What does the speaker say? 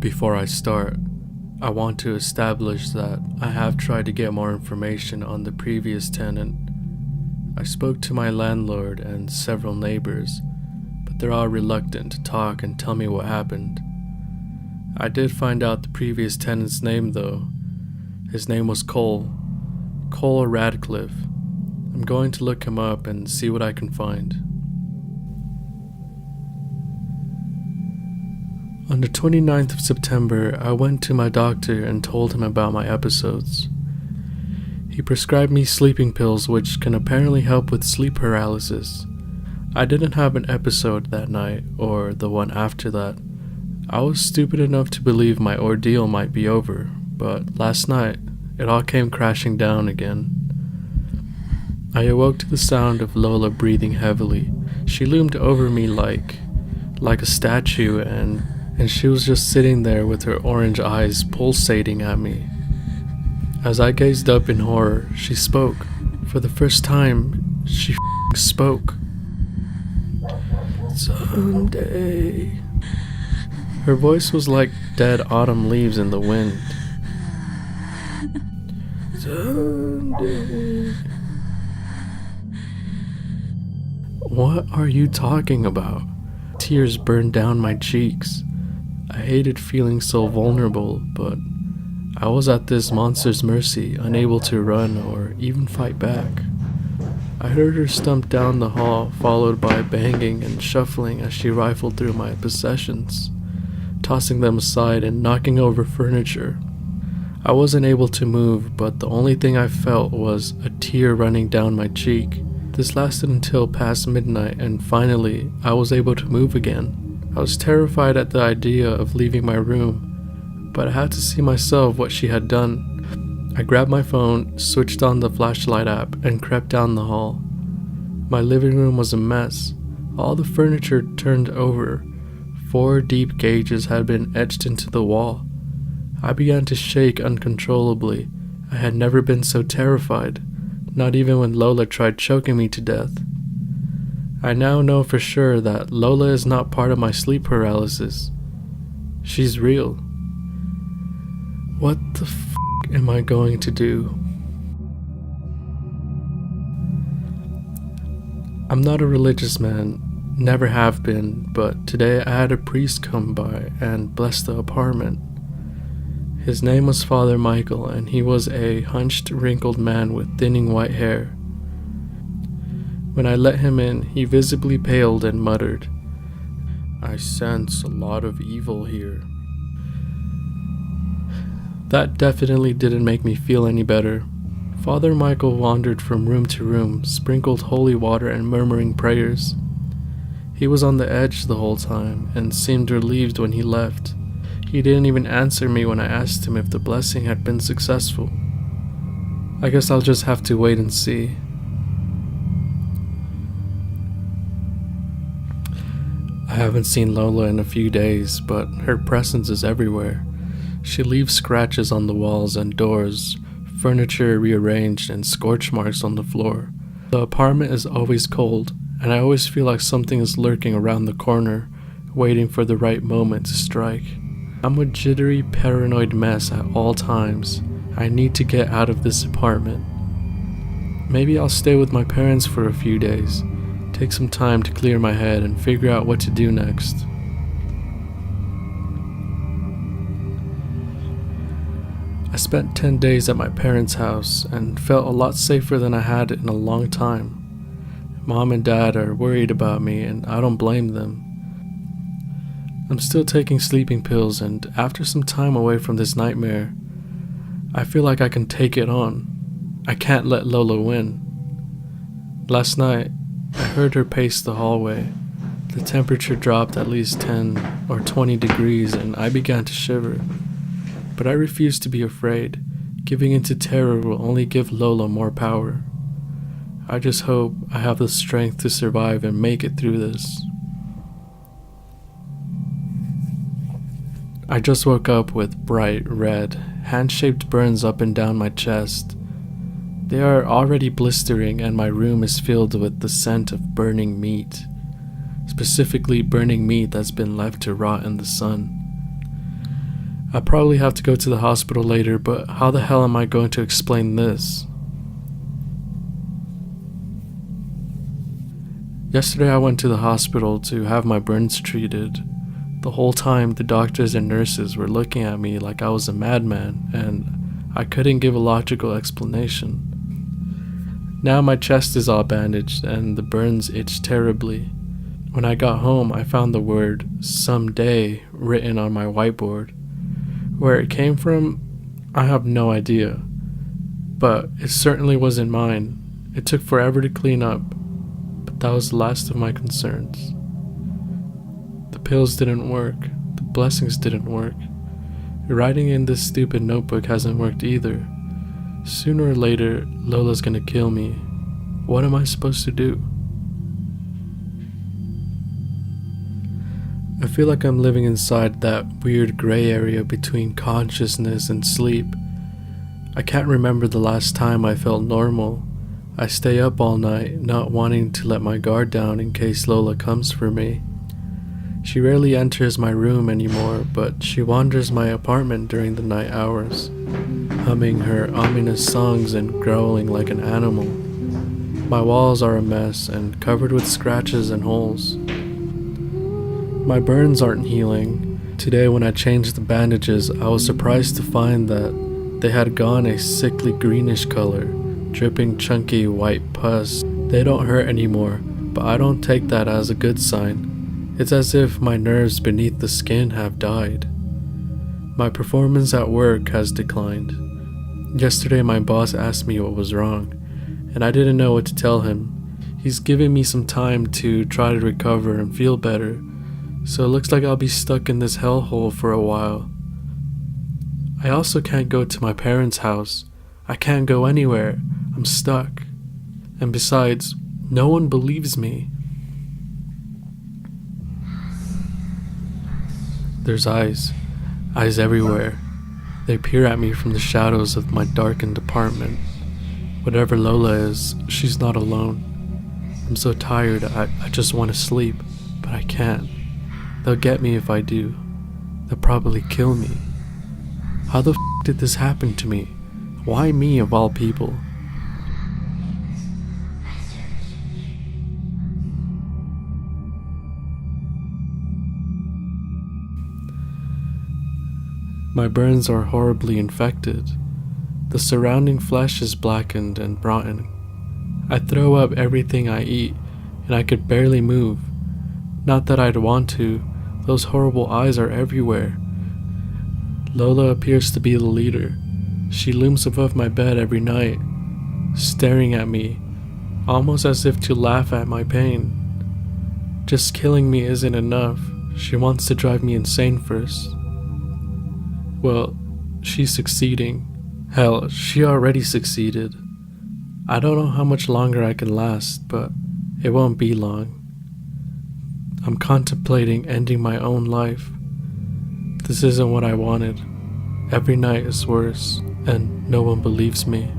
Before I start, I want to establish that I have tried to get more information on the previous tenant. I spoke to my landlord and several neighbors, but they're all reluctant to talk and tell me what happened. I did find out the previous tenant's name though. His name was Cole Radcliffe. I'm going to look him up and see what I can find. On the 29th of September, I went to my doctor and told him about my episodes. He prescribed me sleeping pills which can apparently help with sleep paralysis. I didn't have an episode that night or the one after that. I was stupid enough to believe my ordeal might be over, but last night, it all came crashing down again. I awoke to the sound of Lola breathing heavily. She loomed over me like a statue and she was just sitting there with her orange eyes pulsating at me. As I gazed up in horror, she spoke. For the first time, she spoke. Someday. Her voice was like dead autumn leaves in the wind. Someday. What are you talking about? Tears burned down my cheeks. I hated feeling so vulnerable, but I was at this monster's mercy, unable to run or even fight back. I heard her stump down the hall, followed by banging and shuffling as she rifled through my possessions, tossing them aside and knocking over furniture. I wasn't able to move, but the only thing I felt was a tear running down my cheek. This lasted until past midnight, and finally, I was able to move again. I was terrified at the idea of leaving my room, but I had to see myself what she had done. I grabbed my phone, switched on the flashlight app, and crept down the hall. My living room was a mess. All the furniture turned over. 4 deep gauges had been etched into the wall. I began to shake uncontrollably. I had never been so terrified, not even when Lola tried choking me to death. I now know for sure that Lola is not part of my sleep paralysis. She's real. What the f*** am I going to do? I'm not a religious man, never have been, but today I had a priest come by and bless the apartment. His name was Father Michael, and he was a hunched, wrinkled man with thinning white hair. When I let him in, he visibly paled and muttered, "I sense a lot of evil here." That definitely didn't make me feel any better. Father Michael wandered from room to room, sprinkled holy water and murmuring prayers. He was on the edge the whole time, and seemed relieved when he left. He didn't even answer me when I asked him if the blessing had been successful. I guess I'll just have to wait and see. I haven't seen Lola in a few days, but her presence is everywhere. She leaves scratches on the walls and doors, furniture rearranged, and scorch marks on the floor. The apartment is always cold, and I always feel like something is lurking around the corner, waiting for the right moment to strike. I'm a jittery, paranoid mess at all times. I need to get out of this apartment. Maybe I'll stay with my parents for a few days, take some time to clear my head and figure out what to do next. I spent 10 days at my parents' house and felt a lot safer than I had in a long time. Mom and Dad are worried about me, and I don't blame them. I'm still taking sleeping pills, and after some time away from this nightmare, I feel like I can take it on. I can't let Lola win. Last night, I heard her pace the hallway. The temperature dropped at least 10 or 20 degrees, and I began to shiver. But I refused to be afraid. Giving into terror will only give Lola more power. I just hope I have the strength to survive and make it through this. I just woke up with bright red, hand-shaped burns up and down my chest. They are already blistering, and my room is filled with the scent of burning meat. Specifically burning meat that's been left to rot in the sun. I probably have to go to the hospital later, but how the hell am I going to explain this? Yesterday I went to the hospital to have my burns treated. The whole time the doctors and nurses were looking at me like I was a madman, and I couldn't give a logical explanation. Now my chest is all bandaged and the burns itch terribly. When I got home, I found the word "someday" written on my whiteboard. Where it came from, I have no idea. But it certainly wasn't mine. It took forever to clean up, but that was the last of my concerns. The pills didn't work. The blessings didn't work. Writing in this stupid notebook hasn't worked either. Sooner or later, Lola's gonna kill me. What am I supposed to do? I feel like I'm living inside that weird gray area between consciousness and sleep. I can't remember the last time I felt normal. I stay up all night, not wanting to let my guard down in case Lola comes for me. She rarely enters my room anymore, but she wanders my apartment during the night hours, humming her ominous songs and growling like an animal. My walls are a mess and covered with scratches and holes. My burns aren't healing. Today when I changed the bandages, I was surprised to find that they had gone a sickly greenish color, dripping chunky white pus. They don't hurt anymore, but I don't take that as a good sign. It's as if my nerves beneath the skin have died. My performance at work has declined. Yesterday my boss asked me what was wrong, and I didn't know what to tell him. He's given me some time to try to recover and feel better, so it looks like I'll be stuck in this hellhole for a while. I also can't go to my parents' house. I can't go anywhere. I'm stuck. And besides, no one believes me. There's eyes everywhere. They peer at me from the shadows of my darkened apartment. Whatever Lola is, she's not alone. I'm so tired, I just want to sleep, but I can't. They'll get me if I do. They'll probably kill me. How the f*** did this happen to me? Why me of all people? My burns are horribly infected. The surrounding flesh is blackened and rotten. I throw up everything I eat, and I could barely move. Not that I'd want to. Those horrible eyes are everywhere. Lola appears to be the leader. She looms above my bed every night, staring at me, almost as if to laugh at my pain. Just killing me isn't enough. She wants to drive me insane first. Well, she's succeeding. Hell, she already succeeded. I don't know how much longer I can last, but it won't be long. I'm contemplating ending my own life. This isn't what I wanted. Every night is worse, and no one believes me.